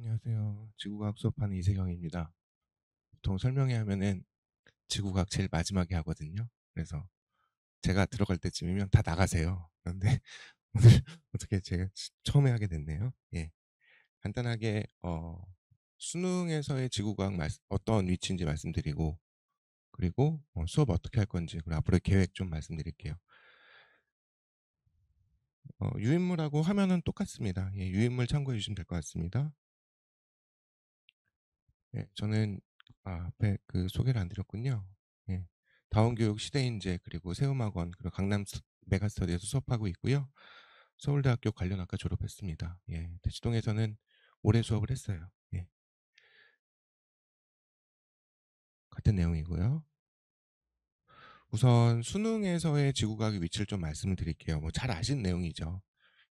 안녕하세요. 지구과학 수업하는 이세경입니다. 보통 설명회 하면은 지구과학 제일 마지막에 하거든요. 그래서 제가 들어갈 때쯤이면 다 나가세요. 그런데 오늘 어떻게 제가 처음에 하게 됐네요. 예. 간단하게 수능에서의 지구과학 어떤 위치인지 말씀드리고, 그리고 수업 어떻게 할 건지, 그리고 앞으로의 계획 좀 말씀드릴게요. 유인물하고 화면은 똑같습니다. 예, 유인물 참고해 주시면 될 것 같습니다. 예, 저는 앞에 그 소개를 안 드렸군요. 예. 다원교육 시대인재 그리고 세움학원 그리고 강남 메가스터디에서 수업하고 있고요. 서울대학교 관련학과 졸업했습니다. 예. 대치동에서는 올해 수업을 했어요. 예. 같은 내용이고요. 우선 수능에서의 지구과학의 위치를 좀 말씀을 드릴게요. 뭐 잘 아시는 내용이죠.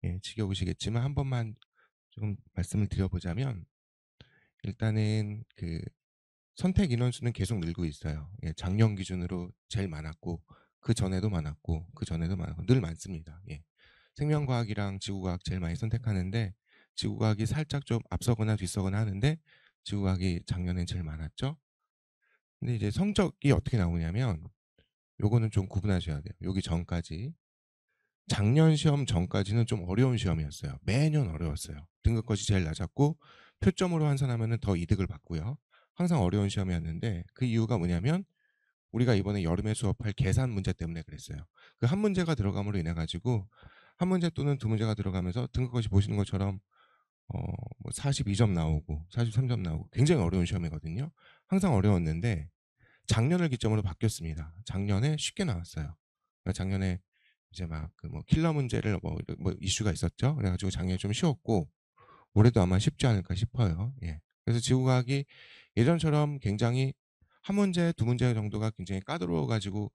예, 지겨우시겠지만 한 번만 좀 말씀을 드려보자면, 일단은 그 선택 인원수는 계속 늘고 있어요. 예, 작년 기준으로 제일 많았고, 그 전에도 많았고, 그 전에도 많았고, 늘 많습니다. 예. 생명과학이랑 지구과학 제일 많이 선택하는데, 지구과학이 살짝 좀 앞서거나 뒤서거나 하는데, 지구과학이 작년엔 제일 많았죠. 근데 이제 성적이 어떻게 나오냐면, 요거는 좀 구분하셔야 돼요. 여기 전까지. 작년 시험 전까지는 좀 어려운 시험이었어요. 매년 어려웠어요. 등급것이 제일 낮았고, 표점으로 환산하면 더 이득을 받고요. 항상 어려운 시험이었는데, 그 이유가 뭐냐면 우리가 이번에 여름에 수업할 계산 문제 때문에 그랬어요. 그 한 문제가 들어감으로 인해 가지고 한 문제 또는 두 문제가 들어가면서 등급것이 보시는 것처럼 뭐 42점 나오고 43점 나오고 굉장히 어려운 시험이거든요. 항상 어려웠는데 작년을 기점으로 바뀌었습니다. 작년에 쉽게 나왔어요. 그러니까 작년에 이제 막 그 뭐 킬러 문제를 뭐 이슈가 있었죠. 그래 가지고 작년에 좀 쉬웠고 올해도 아마 쉽지 않을까 싶어요. 예. 그래서 지구과학이 예전처럼 굉장히 한 문제, 두 문제 정도가 굉장히 까다로워 가지고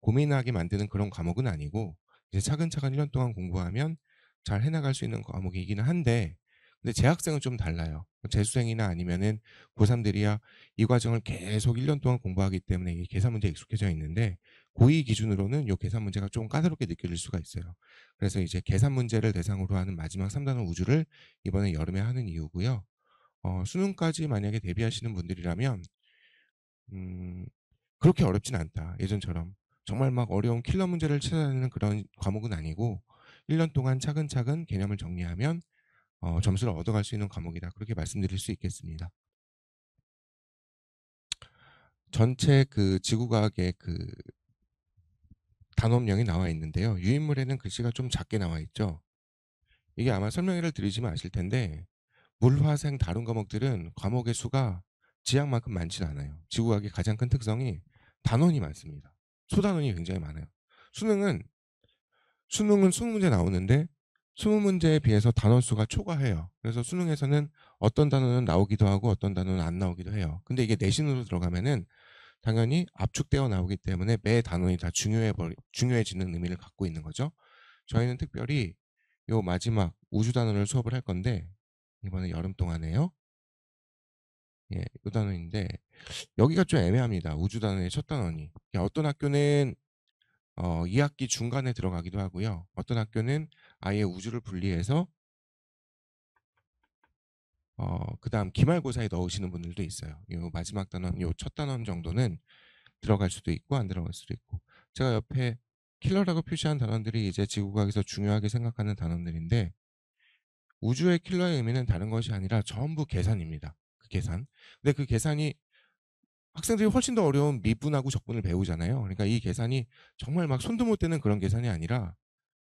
고민하게 만드는 그런 과목은 아니고, 이제 차근차근 1년 동안 공부하면 잘 해나갈 수 있는 과목이기는 한데, 근데 재학생은 좀 달라요. 재수생이나 아니면은 고3들이야 이 과정을 계속 1년 동안 공부하기 때문에 이 계산 문제에 익숙해져 있는데, 고2 기준으로는 요 계산 문제가 좀 까다롭게 느껴질 수가 있어요. 그래서 이제 계산 문제를 대상으로 하는 마지막 3단원 우주를 이번에 여름에 하는 이유고요. 수능까지 만약에 대비하시는 분들이라면 음 그렇게 어렵진 않다. 예전처럼 정말 막 어려운 킬러 문제를 찾아내는 그런 과목은 아니고 1년 동안 차근차근 개념을 정리하면 점수를 얻어갈 수 있는 과목이다. 그렇게 말씀드릴 수 있겠습니다. 전체 그 지구과학의 그 단원명이 나와 있는데요. 유인물에는 글씨가 좀 작게 나와 있죠. 이게 아마 설명회를 들으시면 아실 텐데, 물화생 다른 과목들은 과목의 수가 지학만큼 많지는 않아요. 지구과학의 가장 큰 특성이 단원이 많습니다. 소단원이 굉장히 많아요. 수능은 수능은 20문제 나오는데 20문제에 비해서 단원 수가 초과해요. 그래서 수능에서는 어떤 단원은 나오기도 하고 어떤 단원은 안 나오기도 해요. 근데 이게 내신으로 들어가면은 당연히 압축되어 나오기 때문에 매 단원이 다 중요해지는 의미를 갖고 있는 거죠. 저희는 특별히 요 마지막 우주 단원을 수업을 할 건데, 이번에 여름 동안에요. 예, 요 단원인데 여기가 좀 애매합니다. 우주 단원의 첫 단원이. 어떤 학교는 2학기 중간에 들어가기도 하고요. 어떤 학교는 아예 우주를 분리해서 그다음 기말고사에 넣으시는 분들도 있어요. 요 마지막 단원, 요 첫 단원 정도는 들어갈 수도 있고 안 들어갈 수도 있고. 제가 옆에 킬러라고 표시한 단원들이 이제 지구과학에서 중요하게 생각하는 단원들인데, 우주의 킬러의 의미는 다른 것이 아니라 전부 계산입니다. 그 계산. 근데 그 계산이 학생들이 훨씬 더 어려운 미분하고 적분을 배우잖아요. 그러니까 이 계산이 정말 막 손도 못 대는 그런 계산이 아니라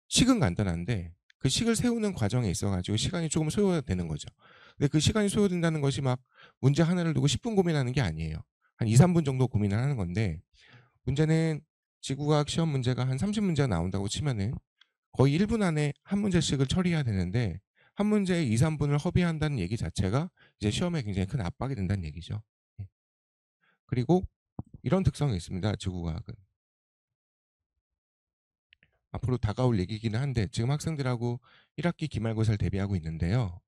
식은 간단한데 그 식을 세우는 과정에 있어 가지고 시간이 조금 소요되는 거죠. 근데 그 시간이 소요된다는 것이 막 문제 하나를 두고 10분 고민하는 게 아니에요. 한 2-3분 정도 고민을 하는 건데, 문제는 지구과학 시험 문제가 한 30 문제가 나온다고 치면은 거의 1분 안에 한 문제씩을 처리해야 되는데, 한 문제에 2-3 분을 허비한다는 얘기 자체가 이제 시험에 굉장히 큰 압박이 된다는 얘기죠. 예. 그리고 이런 특성이 있습니다, 지구과학은. 앞으로 다가올 얘기이기는 한데 지금 학생들하고 1 학기 기말고사를 대비하고 있는데요.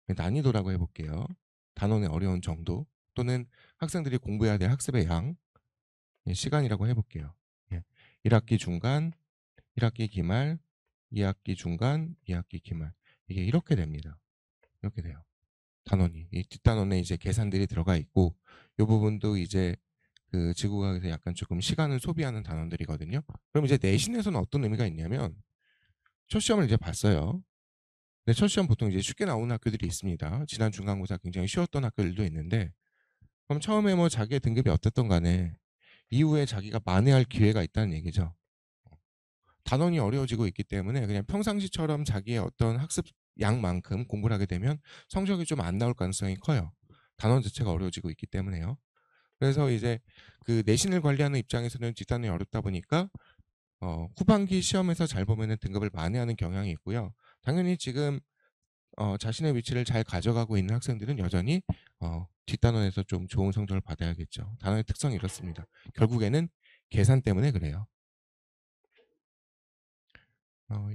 난이도라고 해 볼게요. 단원의 어려운 정도 또는 학생들이 공부해야 될 학습의 양, 예, 시간이라고 해 볼게요. 예. 1 학기 중간, 1 학기 기말, 2 학기 중간, 2 학기 기말. 이게 이렇게 됩니다. 이렇게 돼요. 단원이. 이 뒷단원에 이제 계산들이 들어가 있고 요 부분도 이제 그 지구과학에서 약간 조금 시간을 소비하는 단원들이거든요. 그럼 이제 내신에서는 어떤 의미가 있냐면 첫 시험을 이제 봤어요. 근데 첫 시험 보통 이제 쉽게 나오는 학교들이 있습니다. 지난 중간고사 굉장히 쉬웠던 학교들도 있는데 그럼 처음에 뭐 자기의 등급이 어떻든 간에 이후에 자기가 만회할 기회가 있다는 얘기죠. 단원이 어려워지고 있기 때문에 그냥 평상시처럼 자기의 어떤 학습 양만큼 공부를 하게 되면 성적이 좀 안 나올 가능성이 커요. 단원 자체가 어려워지고 있기 때문에요. 그래서 이제 그 내신을 관리하는 입장에서는 뒷단원이 어렵다 보니까 후반기 시험에서 잘 보면은 등급을 만회하는 경향이 있고요. 당연히 지금 자신의 위치를 잘 가져가고 있는 학생들은 여전히 뒷단원에서 좀 좋은 성적을 받아야겠죠. 단원의 특성이 이렇습니다. 결국에는 계산 때문에 그래요.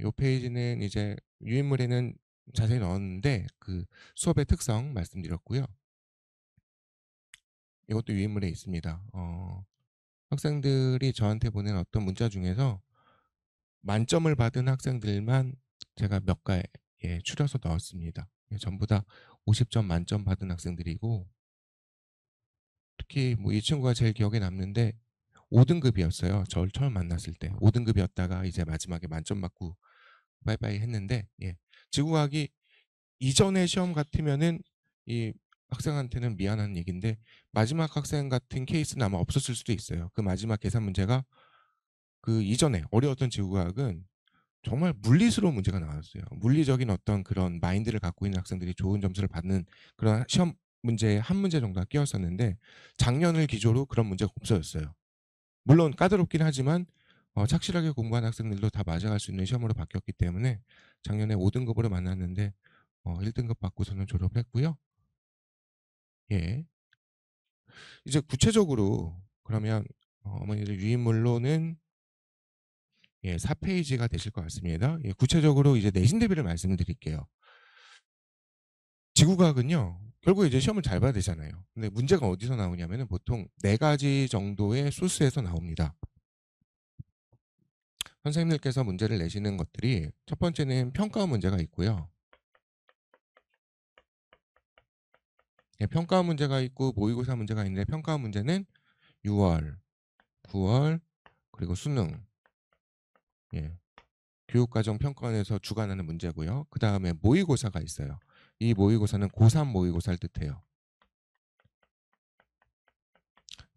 요 페이지는 이제 유인물에는 자세히 넣었는데 그 수업의 특성 말씀드렸고요. 이것도 유인물에 있습니다. 학생들이 저한테 보낸 어떤 문자 중에서 만점을 받은 학생들만 제가 몇 가에 추려서 넣었습니다. 전부 다 50점 만점 받은 학생들이고 특히 뭐 이 친구가 제일 기억에 남는데 5등급이었어요. 저를 처음 만났을 때. 5등급이었다가 이제 마지막에 만점 받고 빠이빠이 했는데 지구과학이 이전의 시험 같으면은 이 학생한테는 미안한 얘기인데 마지막 학생 같은 케이스는 아마 없었을 수도 있어요. 그 마지막 계산 문제가 그 이전에 어려웠던 지구과학은 정말 물리스러운 문제가 나왔어요. 물리적인 어떤 그런 마인드를 갖고 있는 학생들이 좋은 점수를 받는 그런 시험 문제에 한 문제 정도가 끼었었는데 작년을 기조로 그런 문제가 없어졌어요. 물론 까다롭긴 하지만 착실하게 공부한 학생들도 다 맞아갈 수 있는 시험으로 바뀌었기 때문에 작년에 5등급으로 만났는데 1등급 받고서는 졸업을 했고요. 예. 이제 구체적으로 그러면 어머니들 유인물로는 4페이지가 되실 것 같습니다. 구체적으로 이제 내신 대비를 말씀을 드릴게요. 지구과학은요. 결국에 이제 시험을 잘 봐야 되잖아요. 근데 문제가 어디서 나오냐면은 보통 4가지 정도의 소스에서 나옵니다. 선생님들께서 문제를 내시는 것들이 첫 번째는 평가 문제가 있고요. 평가 문제가 있고 모의고사 문제가 있는데 평가 문제는 6월, 9월 그리고 수능 교육과정 평가원에서 주관하는 문제고요. 그 다음에 모의고사가 있어요. 이 모의고사는 고3 모의고사를 뜻해요.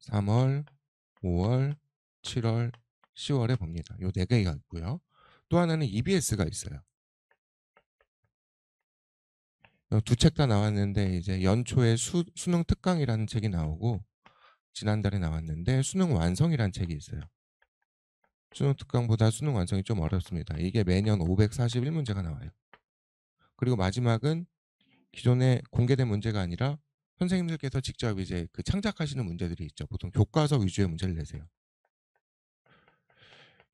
3월, 5월, 7월, 10월에 봅니다. 요 4개가 있고요. 또 하나는 EBS가 있어요. 두 책 다 나왔는데 이제 연초에 수능 특강이라는 책이 나오고 지난달에 나왔는데 수능 완성이라는 책이 있어요. 수능 특강보다 수능 완성이 좀 어렵습니다. 이게 매년 541문제가 나와요. 그리고 마지막은 기존에 공개된 문제가 아니라 선생님들께서 직접 이제 그 창작하시는 문제들이 있죠. 보통 교과서 위주의 문제를 내세요.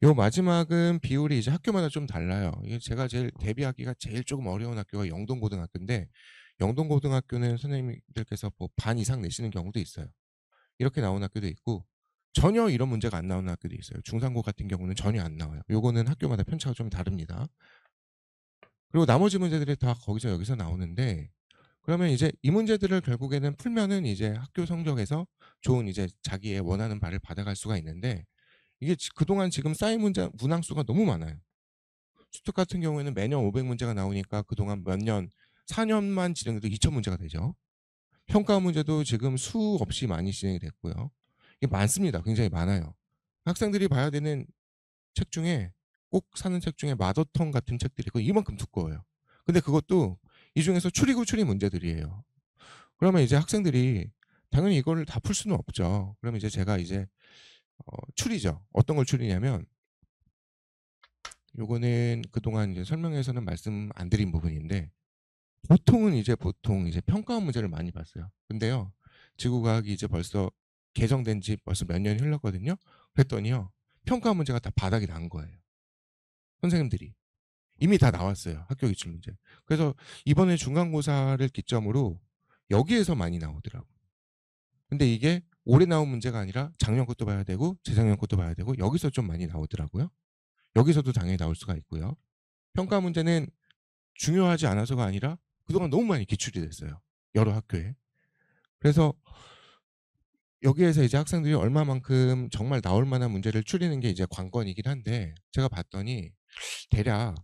요 마지막은 비율이 이제 학교마다 좀 달라요. 이게 제가 제일 대비하기가 제일 조금 어려운 학교가 영동고등학교인데 영동고등학교는 선생님들께서 뭐 반 이상 내시는 경우도 있어요. 이렇게 나오는 학교도 있고 전혀 이런 문제가 안 나오는 학교도 있어요. 중상고 같은 경우는 전혀 안 나와요. 요거는 학교마다 편차가 좀 다릅니다. 그리고 나머지 문제들이 다 거기서 여기서 나오는데 그러면 이제 이 문제들을 결국에는 풀면은 이제 학교 성적에서 좋은 이제 자기의 원하는 바를 받아갈 수가 있는데 이게 그동안 지금 쌓인 문제 문항수가 너무 많아요. 수특 같은 경우에는 매년 500문제가 나오니까 그동안 몇 년, 4년만 진행돼도 2000문제가 되죠. 평가 문제도 지금 수 없이 많이 진행이 됐고요. 이게 많습니다. 굉장히 많아요. 학생들이 봐야 되는 책 중에 꼭 사는 책 중에 마더텅 같은 책들이 있고 이만큼 두꺼워요. 근데 그것도 이 중에서 추리고 추리 문제들이에요. 그러면 이제 학생들이 당연히 이거를 다 풀 수는 없죠. 그러면 이제 제가 이제 추리죠. 어떤 걸 추리냐면 요거는 그동안 이제 설명에서는 말씀 안 드린 부분인데 보통 이제 평가 문제를 많이 봤어요. 근데요. 지구과학이 이제 벌써 개정된 지 벌써 몇 년이 흘렀거든요. 그랬더니요. 평가 문제가 다 바닥이 난 거예요. 선생님들이. 이미 다 나왔어요. 학교 기출 문제. 그래서 이번에 중간고사를 기점으로 여기에서 많이 나오더라고요. 근데 이게 올해 나온 문제가 아니라 작년 것도 봐야 되고 재작년 것도 봐야 되고 여기서 좀 많이 나오더라고요. 여기서도 당연히 나올 수가 있고요. 평가 문제는 중요하지 않아서가 아니라 그동안 너무 많이 기출이 됐어요. 여러 학교에. 그래서 여기에서 이제 학생들이 얼마만큼 정말 나올 만한 문제를 추리는 게 이제 관건이긴 한데, 제가 봤더니 대략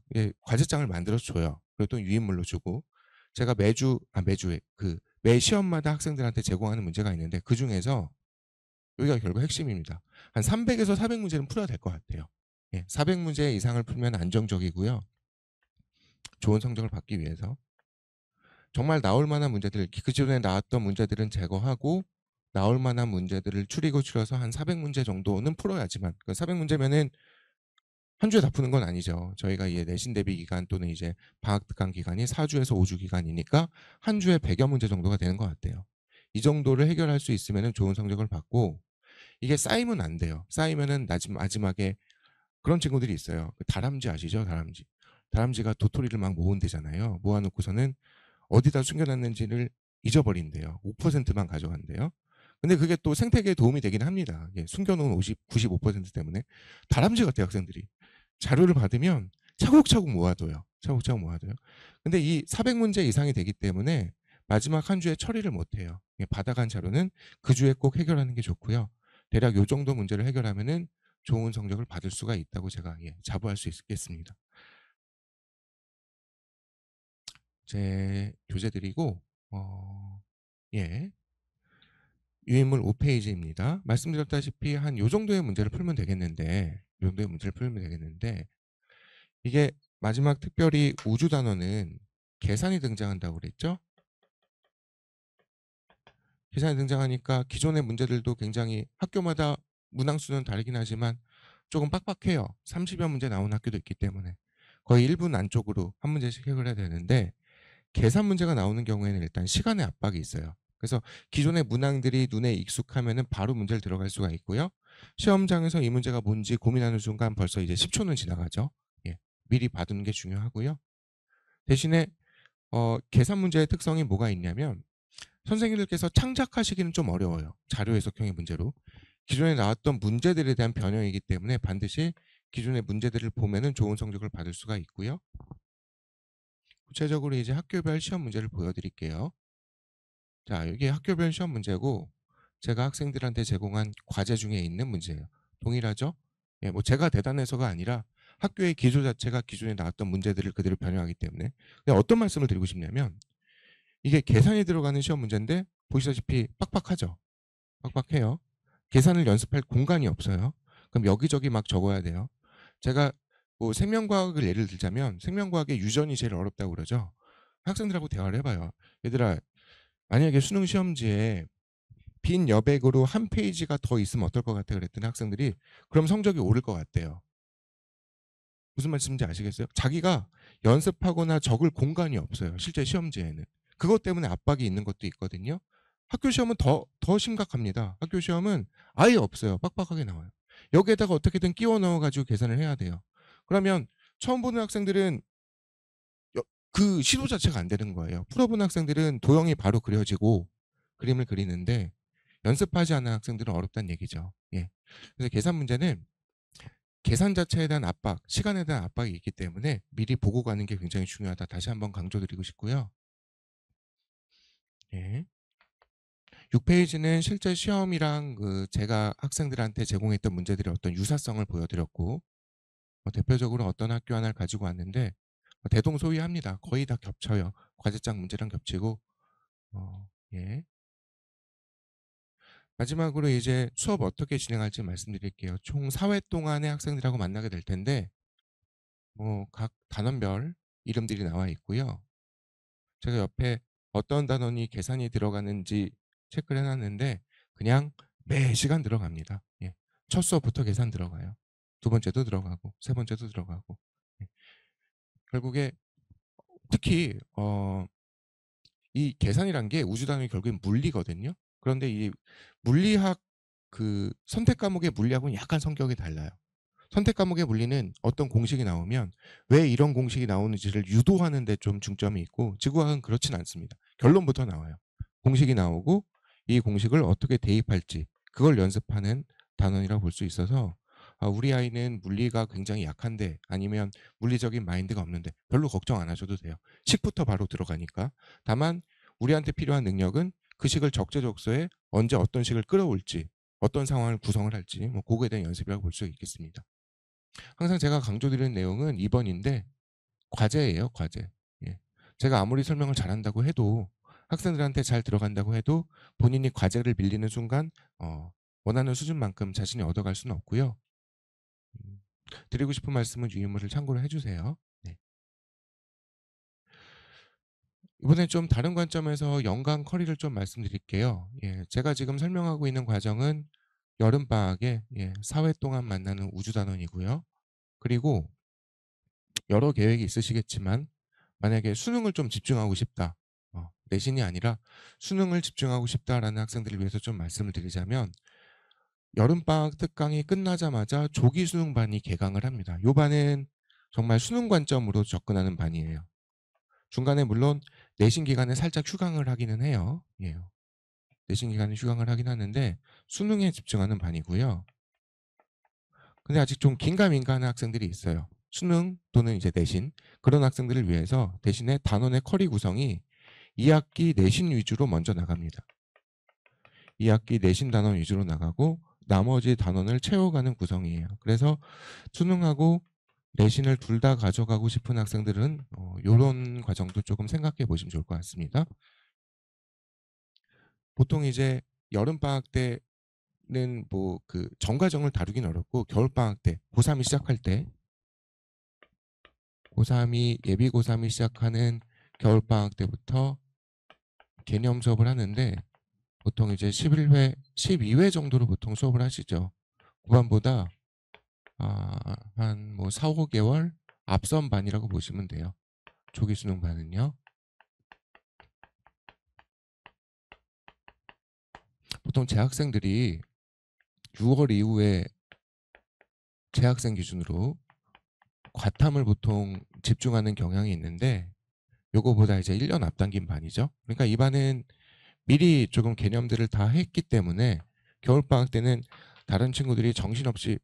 과제장을 만들어서 줘요. 그리고 또 유인물로 주고, 제가 매주에 매 시험마다 학생들한테 제공하는 문제가 있는데, 그중에서 여기가 결국 핵심입니다. 한 300에서 400 문제는 풀어야 될 것 같아요. 400 문제 이상을 풀면 안정적이고요. 좋은 성적을 받기 위해서 정말 나올 만한 문제들, 그전에 나왔던 문제들은 제거하고 나올 만한 문제들을 추려서 한 400문제 정도는 풀어야지만, 400문제면은 한 주에 다 푸는 건 아니죠. 저희가 이제 내신 대비 기간 또는 이제 방학 특강 기간이 4주에서 5주 기간이니까 한 주에 100여 문제 정도가 되는 것 같아요. 이 정도를 해결할 수 있으면 좋은 성적을 받고, 이게 쌓이면 안 돼요. 쌓이면은 마지막에 그런 친구들이 있어요. 다람쥐 아시죠? 다람쥐. 다람쥐가 도토리를 막 모은대잖아요. 모아놓고서는 어디다 숨겨놨는지를 잊어버린대요. 5%만 가져간대요. 근데 그게 또 생태계에 도움이 되긴 합니다. 숨겨놓은 95% 때문에. 다람쥐 같아요, 학생들이. 자료를 받으면 차곡차곡 모아둬요. 차곡차곡 모아둬요. 근데 이 400문제 이상이 되기 때문에 마지막 한 주에 처리를 못해요. 받아간 자료는 그 주에 꼭 해결하는 게 좋고요. 대략 요 정도 문제를 해결하면은 좋은 성적을 받을 수가 있다고 제가 자부할 수 있겠습니다. 제 교재드리고 예. 유인물 5페이지입니다. 말씀드렸다시피 한 요 정도의 문제를 풀면 되겠는데, 요 정도의 문제를 풀면 되겠는데, 이게 마지막 특별히 우주 단원은 계산이 등장한다고 그랬죠? 계산이 등장하니까 기존의 문제들도 굉장히 학교마다 문항수는 다르긴 하지만 조금 빡빡해요. 30여 문제 나온 학교도 있기 때문에 거의 1분 안쪽으로 한 문제씩 해결해야 되는데, 계산 문제가 나오는 경우에는 일단 시간의 압박이 있어요. 그래서 기존의 문항들이 눈에 익숙하면은 바로 문제를 들어갈 수가 있고요. 시험장에서 이 문제가 뭔지 고민하는 순간 벌써 이제 10초는 지나가죠. 미리 봐두는 게 중요하고요. 대신에 계산 문제의 특성이 뭐가 있냐면, 선생님들께서 창작하시기는 좀 어려워요. 자료 해석형의 문제로. 기존에 나왔던 문제들에 대한 변형이기 때문에 반드시 기존의 문제들을 보면은 좋은 성적을 받을 수가 있고요. 구체적으로 이제 학교별 시험 문제를 보여드릴게요. 자, 이게 학교별 시험 문제고 제가 학생들한테 제공한 과제 중에 있는 문제예요. 동일하죠? 뭐 제가 대단해서가 아니라 학교의 기조 자체가 기존에 나왔던 문제들을 그대로 변형하기 때문에. 근데 어떤 말씀을 드리고 싶냐면, 이게 계산이 들어가는 시험 문제인데 보시다시피 빡빡하죠? 빡빡해요. 계산을 연습할 공간이 없어요. 그럼 여기저기 막 적어야 돼요. 제가 뭐 생명과학을 예를 들자면 생명과학의 유전이 제일 어렵다고 그러죠. 학생들하고 대화를 해봐요. 얘들아, 만약에 수능 시험지에 빈 여백으로 한 페이지가 더 있으면 어떨 것 같아 그랬더니 학생들이 그럼 성적이 오를 것 같대요. 무슨 말씀인지 아시겠어요? 자기가 연습하거나 적을 공간이 없어요. 실제 시험지에는. 그것 때문에 압박이 있는 것도 있거든요. 학교 시험은 더 심각합니다. 학교 시험은 아예 없어요. 빡빡하게 나와요. 여기에다가 어떻게든 끼워 넣어가지고 계산을 해야 돼요. 그러면 처음 보는 학생들은 그 시도 자체가 안 되는 거예요. 풀어본 학생들은 도형이 바로 그려지고 그림을 그리는데, 연습하지 않은 학생들은 어렵다는 얘기죠. 그래서 계산 문제는 계산 자체에 대한 압박, 시간에 대한 압박이 있기 때문에 미리 보고 가는 게 굉장히 중요하다. 다시 한번 강조드리고 싶고요. 6페이지는 실제 시험이랑 제가 학생들한테 제공했던 문제들의 어떤 유사성을 보여드렸고, 대표적으로 어떤 학교 하나를 가지고 왔는데 대동소이합니다. 거의 다 겹쳐요. 과제장 문제랑 겹치고. 예. 마지막으로 이제 수업 어떻게 진행할지 말씀드릴게요. 총 4회 동안의 학생들하고 만나게 될 텐데, 각 단원별 이름들이 나와 있고요. 제가 옆에 어떤 단원이 계산이 들어가는지 체크를 해놨는데 그냥 매 시간 들어갑니다. 첫 수업부터 계산 들어가요. 두 번째도 들어가고 세 번째도 들어가고. 결국에 특히 이 계산이란 게 우주 단위 결국엔 물리거든요. 그런데 이 물리학 선택 과목의 물리학은 약간 성격이 달라요. 선택 과목의 물리는 어떤 공식이 나오면 왜 이런 공식이 나오는지를 유도하는 데 좀 중점이 있고, 지구과학은 그렇진 않습니다. 결론부터 나와요. 공식이 나오고 이 공식을 어떻게 대입할지 그걸 연습하는 단원이라고 볼 수 있어서, 우리 아이는 물리가 굉장히 약한데 아니면 물리적인 마인드가 없는데 별로 걱정 안 하셔도 돼요. 식부터 바로 들어가니까. 다만 우리한테 필요한 능력은 그 식을 적재적소에 언제 어떤 식을 끌어올지, 어떤 상황을 구성을 할지 뭐 그거에 대한 연습이라고 볼 수 있겠습니다. 항상 제가 강조드리는 내용은 2번인데 과제예요, 과제. 예. 제가 아무리 설명을 잘한다고 해도 학생들한테 잘 들어간다고 해도 본인이 과제를 밀리는 순간 원하는 수준만큼 자신이 얻어갈 수는 없고요. 음, 드리고 싶은 말씀은 유의무를 참고를 해주세요. 네. 이번엔 좀 다른 관점에서 연강 커리를 좀 말씀드릴게요. 예, 제가 지금 설명하고 있는 과정은 여름방학에 4회 동안 만나는 우주단원이고요. 그리고 여러 계획이 있으시겠지만 만약에 수능을 좀 집중하고 싶다. 내신이 아니라 수능을 집중하고 싶다라는 학생들을 위해서 좀 말씀을 드리자면 여름방학 특강이 끝나자마자 조기 수능반이 개강을 합니다. 이 반은 정말 수능 관점으로 접근하는 반이에요. 중간에 물론 내신 기간에 살짝 휴강을 하기는 해요. 예. 내신 기간에 휴강을 하긴 하는데 수능에 집중하는 반이고요. 근데 아직 좀 긴가민가하는 학생들이 있어요. 수능 또는 이제 내신 그런 학생들을 위해서 대신에 단원의 커리 구성이 2학기 내신 위주로 먼저 나갑니다. 2학기 내신 단원 위주로 나가고 나머지 단원을 채워가는 구성이에요. 그래서 수능하고 내신을 둘 다 가져가고 싶은 학생들은 이런 과정도 조금 생각해 보시면 좋을 것 같습니다. 보통 이제 여름방학 때는 뭐 그 전과정을 다루긴 어렵고 겨울방학 때 고3이 시작할 때 고3이 예비 고3이 시작하는 겨울방학 때부터 개념 수업을 하는데 보통 이제 11회, 12회 정도로 보통 수업을 하시죠. 고반보다 한 뭐 4, 5개월 앞선 반이라고 보시면 돼요. 조기 수능 반은요. 보통 재학생들이 6월 이후에 재학생 기준으로 과탐을 보통 집중하는 경향이 있는데 요거보다 이제 1년 앞당긴 반이죠. 그러니까 이 반은 미리 조금 개념들을 다 했기 때문에 겨울방학 때는 다른 친구들이 정신없이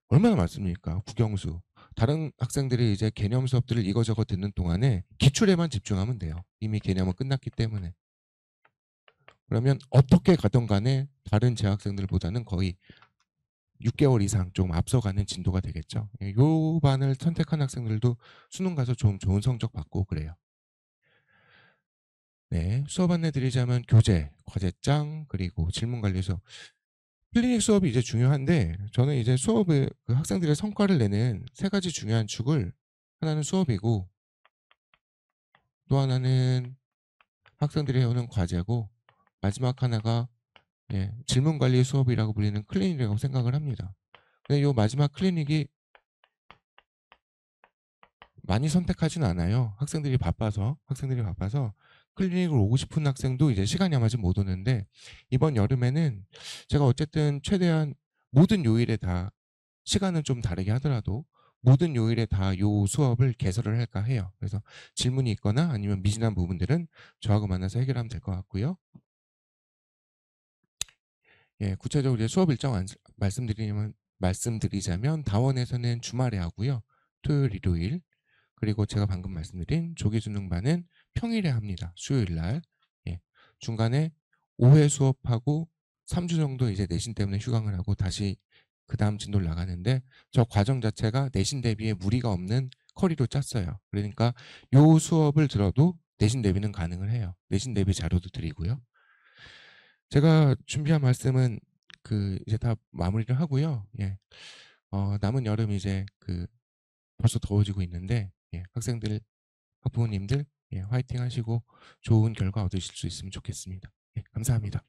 얼마나 많습니까? 국영수. 다른 학생들이 이제 개념 수업들을 이거저거 듣는 동안에 기출에만 집중하면 돼요. 이미 개념은 끝났기 때문에. 그러면 어떻게 가든 간에 다른 재학생들보다는 거의 6개월 이상 좀 앞서가는 진도가 되겠죠. 요 반을 선택한 학생들도 수능 가서 좀 좋은 성적 받고 그래요. 네, 수업 안내 드리자면 교재, 과제장, 그리고 질문 관리 수업. 클리닉 수업이 이제 중요한데 저는 이제 수업을 그 학생들의 성과를 내는 세 가지 중요한 축을 하나는 수업이고 또 하나는 학생들이 해오는 과제고 마지막 하나가 질문 관리 수업이라고 불리는 클리닉이라고 생각을 합니다. 근데 이 마지막 클리닉이 많이 선택하진 않아요. 학생들이 바빠서 클리닉을 오고 싶은 학생도 이제 시간이 아마 좀 못 오는데 이번 여름에는 제가 어쨌든 최대한 모든 요일에 다 시간은 좀 다르게 하더라도 모든 요일에 다 요 수업을 개설을 할까 해요. 그래서 질문이 있거나 아니면 미진한 부분들은 저하고 만나서 해결하면 될 것 같고요. 구체적으로 이제 수업 일정 말씀드리자면 다원에서는 주말에 하고요. 토요일, 일요일. 그리고 제가 방금 말씀드린 조기 수능반은 평일에 합니다. 수요일 날. 예. 중간에 5회 수업하고 3주 정도 이제 내신 때문에 휴강을 하고 다시 그 다음 진도를 나가는데 저 과정 자체가 내신 대비에 무리가 없는 커리로 짰어요. 그러니까 요 수업을 들어도 내신 대비는 가능을 해요. 내신 대비 자료도 드리고요. 제가 준비한 말씀은 그 이제 다 마무리를 하고요. 남은 여름 이제 그 벌써 더워지고 있는데 학생들, 학부모님들 화이팅 하시고 좋은 결과 얻으실 수 있으면 좋겠습니다. 감사합니다.